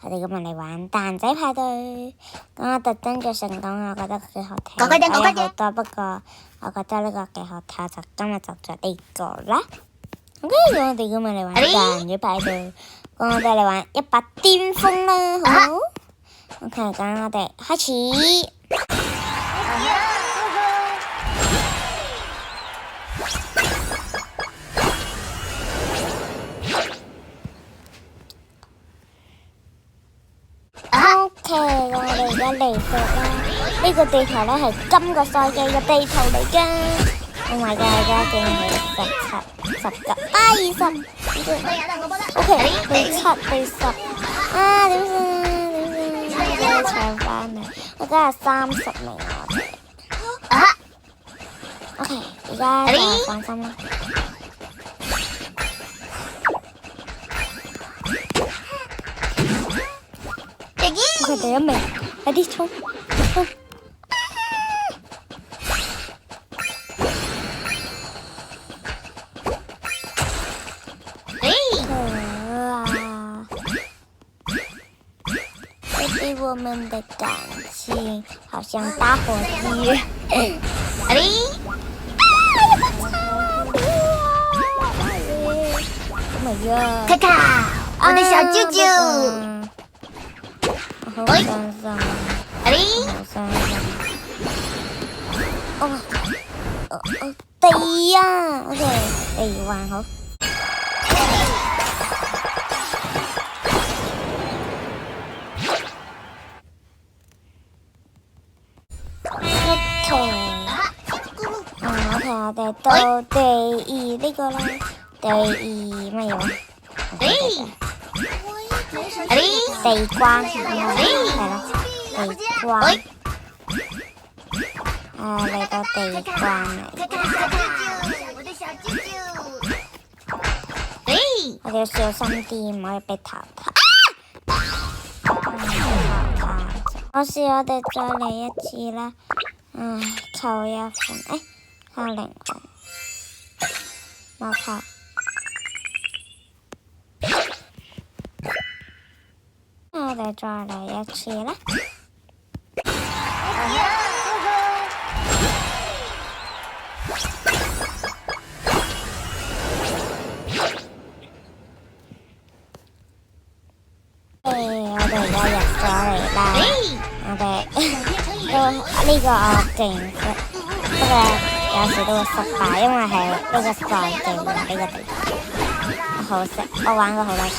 我哋今日嚟玩蛋仔派對。咁我特登着成功，我覺得幾好睇。嗰個好多，不過我覺得呢個幾好睇，就今日就着呢個啦。OK，我哋今日嚟玩蛋仔派對。咁我哋嚟玩100巔峰啦，好唔好？OK，咁我哋開始。OK，我哋而家嚟到啦。呢個地圖咧係今個賽季嘅地圖嚟㗎。Oh my god！ 而家竟然係17、19、20。OK，第7、第10。點算？點搶翻嚟？我而家係30名我哋。OK， 而家就放心啦。佢第1名，快啲衝！这对我們的感情好像打火機。卡卡，我的小舅舅。好傷心，好傷心。第啊 ，OK， 第1好。OK， 我哋到第2呢個啦，第2乜嘢話？第2關係咯，第2關。嚟到第2關嚟。我哋要小心啲，唔可以被淘汰。我試我哋再嚟一次啦。扣1分，扣0分，冇扣。我哋再嚟一次啦。我哋而家入咗嚟啦。我哋都呢個我勁嘅，不過有時都會失敗，因為係呢個賽季嘅呢個地圖。好識，我玩過好多次。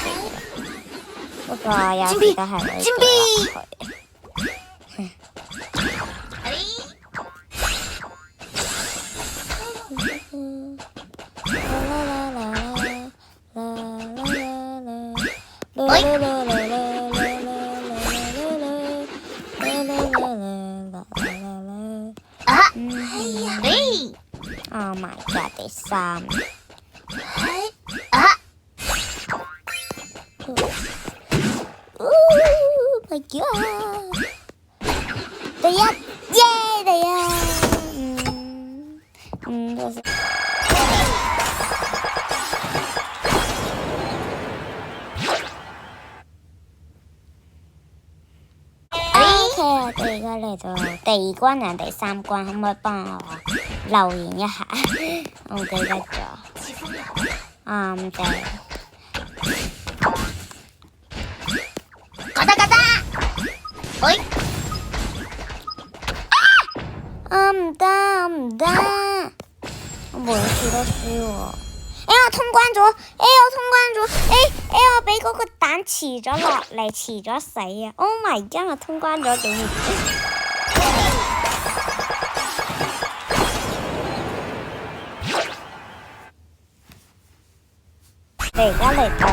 不過有時都係會跌落去。Oh my god！ 第3。Oh my god！ 第1，耶！第1。就是。OK， 我哋而家嚟到第2關定第3關，可唔可以幫我留言一下？我唔記得咗。對。唔得，我每次都輸喎。我通關咗，我俾嗰個蛋遲咗落嚟，遲咗死啊 ！Oh my god！ 我通關咗竟然。你而家嚟到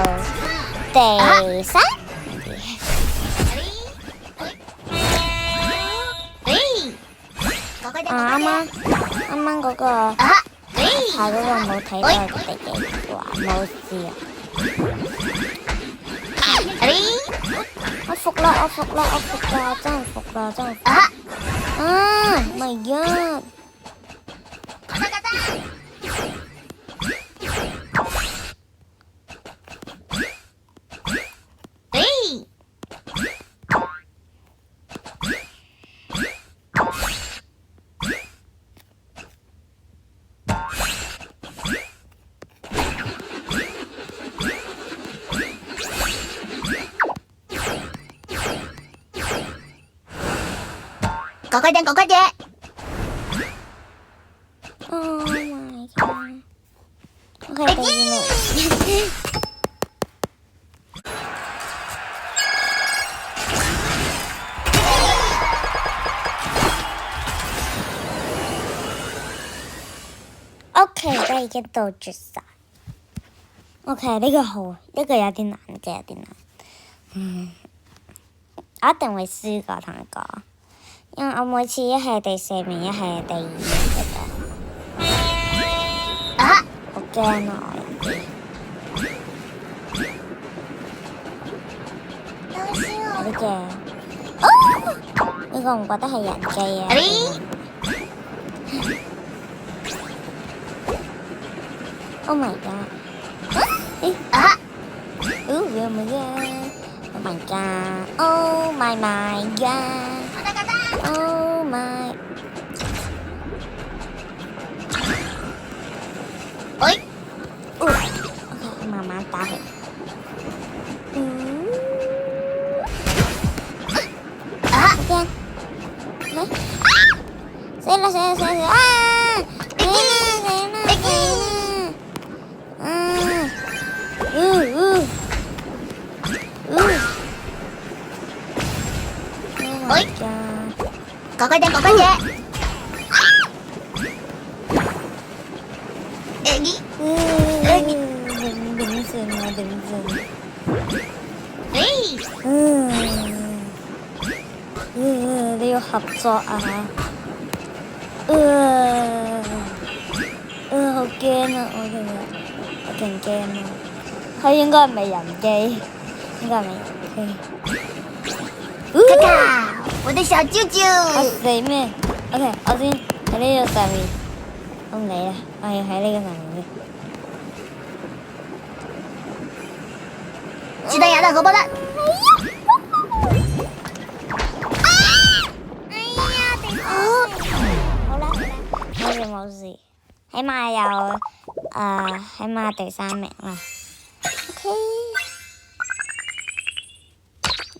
第3。啱啱嗰個睇嗰個冇睇到第幾話，冇事啊！我服啦，真係服啦！My god！搞快點，搞快點！ Oh my god！ OK， 第二名。OK， 都已經到絕晒。OK， 呢個好，呢個有啲難嘅，有啲難。我一定會輸㗎，同你講，因為我每次一係第4名，一係第2名嘅啫。啊！好驚啊！有啲驚。呢個唔覺得係人機啊！Oh my god！ 啊！Oh my god！Oh my god！Oh my god！Oh my！ 喂！OK， 慢慢打佢。好驚！死啦！啊！死啦！喂！搞快點，搞快點！頂線啊！頂線！你要合作啊！好驚啊！我勁驚啊！佢應該唔係人機，應該唔係人機。卡卡，我的小啾啾。我死咩 ？OK， 我先喺呢度上面，我唔理啦，我要喺呢個上面。雞蛋牙的荷包蛋。好啦，冇事，起碼有起碼第3名啦。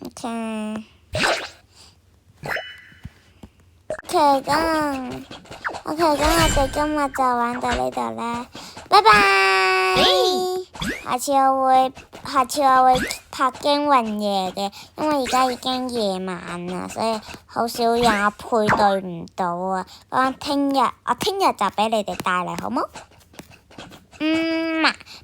OK， 咁我哋今日就玩到呢度啦，拜拜。下次我會拍驚魂夜嘅，因為而家已經夜晚啦，所以好少人，我配對唔到啊。我聽日就俾你哋帶嚟，好冇？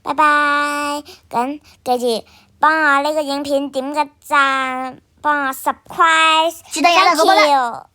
拜拜。咁記住幫我呢個影片點個讚，幫我 subscribe，thank you。